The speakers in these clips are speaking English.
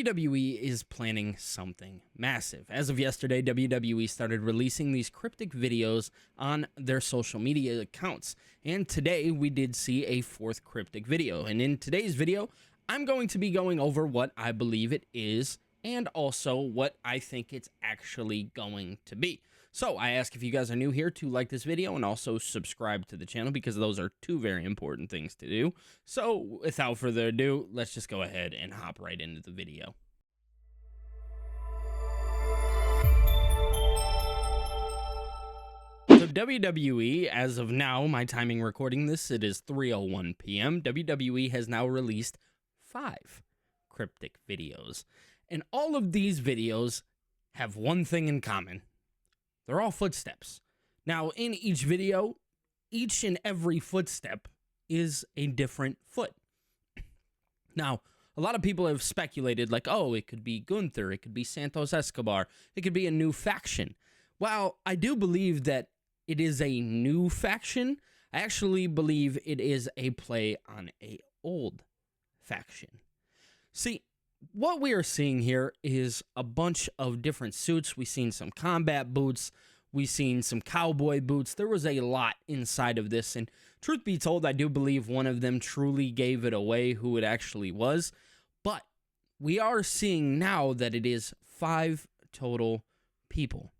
WWE is planning something massive. As of yesterday, WWE started releasing these cryptic videos on their social media accounts. And today we did see a fourth cryptic video. And in today's video, I'm going to be going over what I believe it is and also what I think it's actually going to be. So I ask if you guys are new here to like this video and also subscribe to the channel, because those are two very important things to do. So without further ado, let's just go ahead and hop right into the video. So WWE, as of now, my timing recording this, it is 3:01 p.m. WWE has now released 5 cryptic videos. And all of these videos have one thing in common. They're all footsteps. Now, in each video, each and every footstep is a different foot. Now, a lot of people have speculated, like, oh, it could be Gunther, it could be Santos Escobar, it could be a new faction. While I do believe that it is a new faction, I actually believe it is a play on an old faction. See, what we are seeing here is a bunch of different suits. We've seen some combat boots. We've seen some cowboy boots. There was a lot inside of this. And truth be told, I do believe one of them truly gave it away who it actually was. But we are seeing now that it is 5 total people.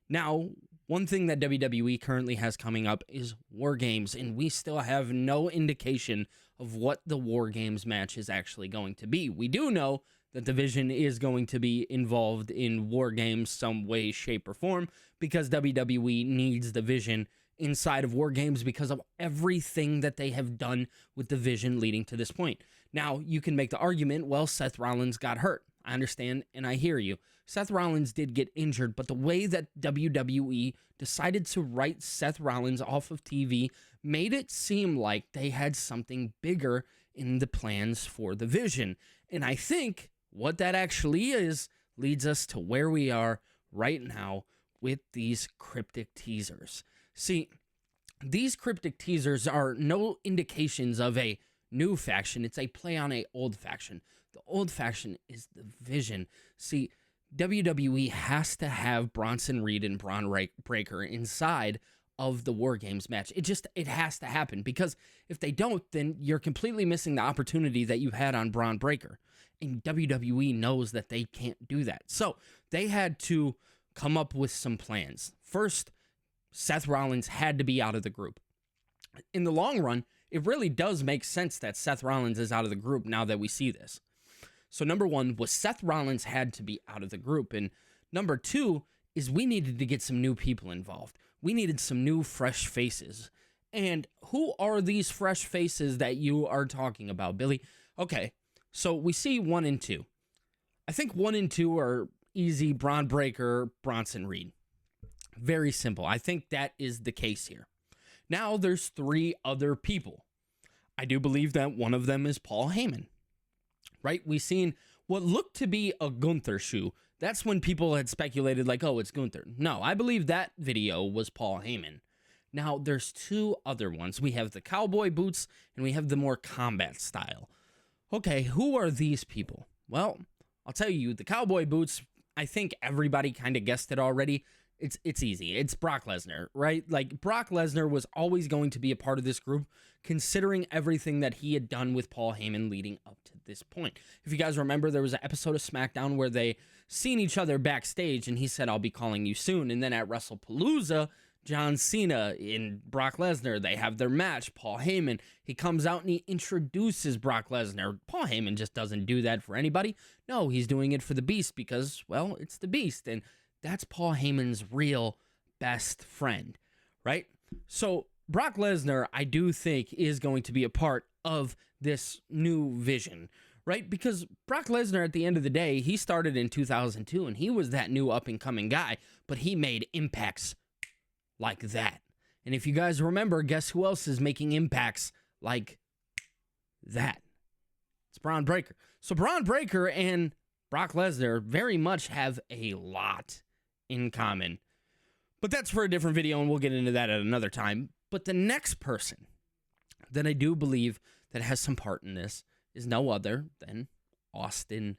Now, one thing that WWE currently has coming up is War Games, and we still have no indication of what the War Games match is actually going to be. We do know that the Vision is going to be involved in War Games some way, shape, or form, because WWE needs the Vision inside of War Games because of everything that they have done with the Vision leading to this point. Now, you can make the argument, well, Seth Rollins got hurt. I understand, and I hear you. Seth Rollins did get injured, but the way that WWE decided to write Seth Rollins off of TV made it seem like they had something bigger in the plans for the Vision. And I think what that actually is leads us to where we are right now with these cryptic teasers. See, these cryptic teasers are no indications of a new faction. It's a play on an old faction. The old faction is the Vision. See, WWE has to have Bronson Reed and Braun Breaker inside of the War Games match. It has to happen, because if they don't, then you're completely missing the opportunity that you had on Braun Breaker. And WWE knows that they can't do that. So they had to come up with some plans. First, Seth Rollins had to be out of the group. In the long run, it really does make sense that Seth Rollins is out of the group now that we see this. So number 1 was Seth Rollins had to be out of the group. And number 2 is we needed to get some new people involved. We needed some new fresh faces. And who are these fresh faces that you are talking about, Billy? Okay, so we see 1 and 2. I think 1 and 2 are easy. Braun Breaker, Bronson Reed. Very simple. I think that is the case here. Now there's 3 other people. I do believe that one of them is Paul Heyman. Right? We've seen what looked to be a Gunther shoe. That's when people had speculated, like, oh, it's Gunther. No, I believe that video was Paul Heyman. Now, there's 2 other ones. We have the cowboy boots, and we have the more combat style. Okay, who are these people? Well, I'll tell you, the cowboy boots, I think everybody kind of guessed it already. It's easy. It's Brock Lesnar, right? Like, Brock Lesnar was always going to be a part of this group, considering everything that he had done with Paul Heyman leading up to this point. If you guys remember, there was an episode of SmackDown where they seen each other backstage, and he said, I'll be calling you soon. And then at WrestlePalooza, John Cena and Brock Lesnar, they have their match. Paul Heyman, he comes out and he introduces Brock Lesnar. Paul Heyman just doesn't do that for anybody. No, he's doing it for the Beast because, well, it's the Beast. And that's Paul Heyman's real best friend, right? So Brock Lesnar, I do think, is going to be a part of this new Vision, right? Because Brock Lesnar, at the end of the day, he started in 2002, and he was that new up-and-coming guy, but he made impacts like that. And if you guys remember, guess who else is making impacts like that? It's Braun Breaker. So Braun Breaker and Brock Lesnar very much have a lot in common. But that's for a different video, and we'll get into that at another time. But the next person that I do believe that has some part in this is no other than Austin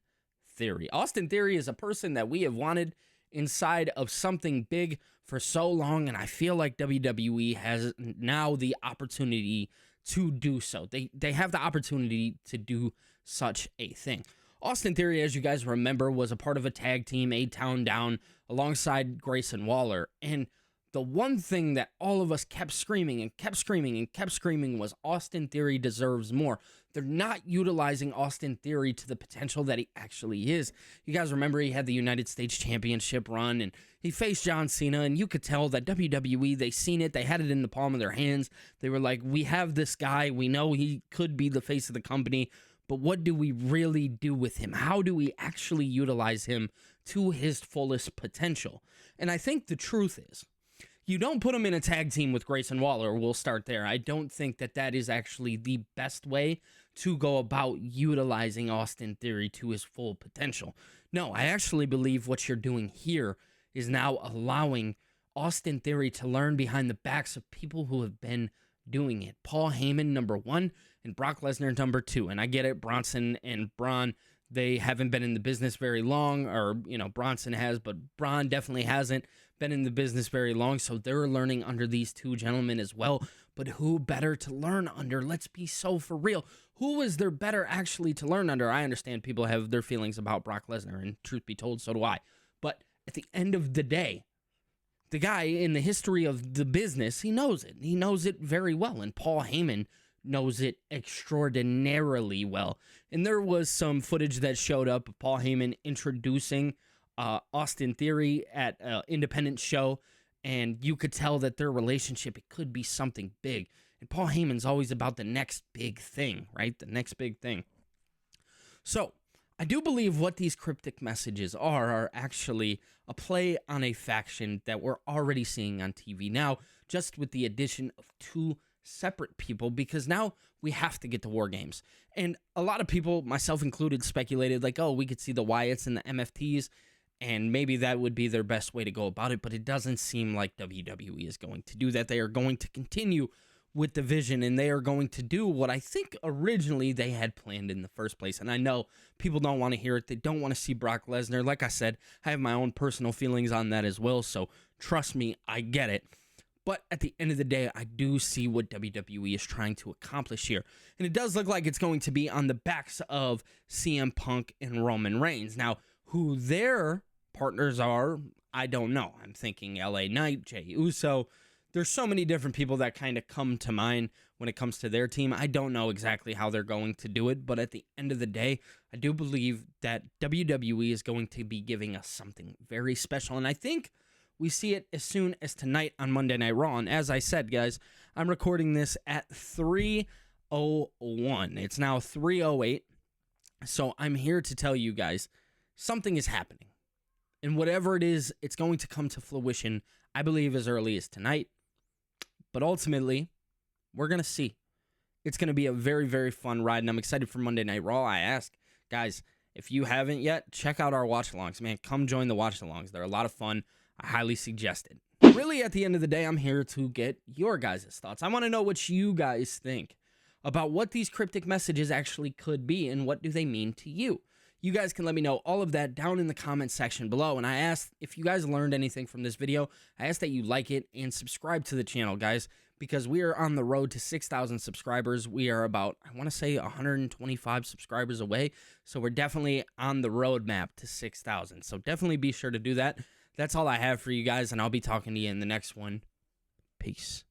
Theory. Austin Theory is a person that we have wanted inside of something big for so long, and I feel like WWE has now the opportunity to do so. They have the opportunity to do such a thing. Austin Theory, as you guys remember, was a part of a tag team, A-Town Down, alongside Grayson Waller. And the one thing that all of us kept screaming and kept screaming and kept screaming was Austin Theory deserves more. They're not utilizing Austin Theory to the potential that he actually is. You guys remember he had the United States Championship run, and he faced John Cena, and you could tell that WWE, they seen it, they had it in the palm of their hands. They were like, we have this guy, we know he could be the face of the company, but what do we really do with him? How do we actually utilize him to his fullest potential? And I think the truth is, you don't put him in a tag team with Grayson Waller. We'll start there. I don't think that that is actually the best way to go about utilizing Austin Theory to his full potential. No, I actually believe what you're doing here is now allowing Austin Theory to learn behind the backs of people who have been doing it. Paul Heyman, number one, and Brock Lesnar, number two. And I get it, Bronson and Braun, they haven't been in the business very long, or, Bronson has, but Braun definitely hasn't been in the business very long, so they're learning under these two gentlemen as well. But who better to learn under? Let's be so for real. Who is there better actually to learn under? I understand people have their feelings about Brock Lesnar, and truth be told, so do I. But at the end of the day, the guy in the history of the business, he knows it. He knows it very well, and Paul Heyman knows it extraordinarily well. And there was some footage that showed up of Paul Heyman introducing Austin Theory at an independent show, and you could tell that their relationship, it could be something big. And Paul Heyman's always about the next big thing, right? The next big thing. So, I do believe what these cryptic messages are actually a play on a faction that we're already seeing on TV now, just with the addition of two separate people, because now we have to get to War Games. And a lot of people, myself included, speculated like, oh, we could see the Wyatts and the MFTs, and maybe that would be their best way to go about it, but it doesn't seem like WWE is going to do that. They are going to continue with the vision, and they are going to do what I think originally they had planned in the first place. And I know people don't want to hear it. They don't want to see Brock Lesnar. Like I said, I have my own personal feelings on that as well, so trust me, I get it. But at the end of the day, I do see what WWE is trying to accomplish here. And it does look like it's going to be on the backs of CM Punk and Roman Reigns. Now, who their partners are, I don't know. I'm thinking LA Knight, Jey Uso. There's so many different people that kind of come to mind when it comes to their team. I don't know exactly how they're going to do it, but at the end of the day, I do believe that WWE is going to be giving us something very special. And I think we see it as soon as tonight on Monday Night Raw. And as I said, guys, I'm recording this at 3:01. It's now 3:08. So I'm here to tell you guys something is happening. And whatever it is, it's going to come to fruition, I believe, as early as tonight. But ultimately, we're going to see. It's going to be a very, very fun ride, and I'm excited for Monday Night Raw. I ask, guys, if you haven't yet, check out our watch-alongs. Man, come join the watch-alongs. They're a lot of fun. I highly suggest it. Really, at the end of the day, I'm here to get your guys' thoughts. I want to know what you guys think about what these cryptic messages actually could be and what do they mean to you. You guys can let me know all of that down in the comment section below. And I asked if you guys learned anything from this video. I ask that you like it and subscribe to the channel, guys, because we are on the road to 6,000 subscribers. We are about, I want to say, 125 subscribers away. So we're definitely on the roadmap to 6,000. So definitely be sure to do that. That's all I have for you guys, and I'll be talking to you in the next one. Peace.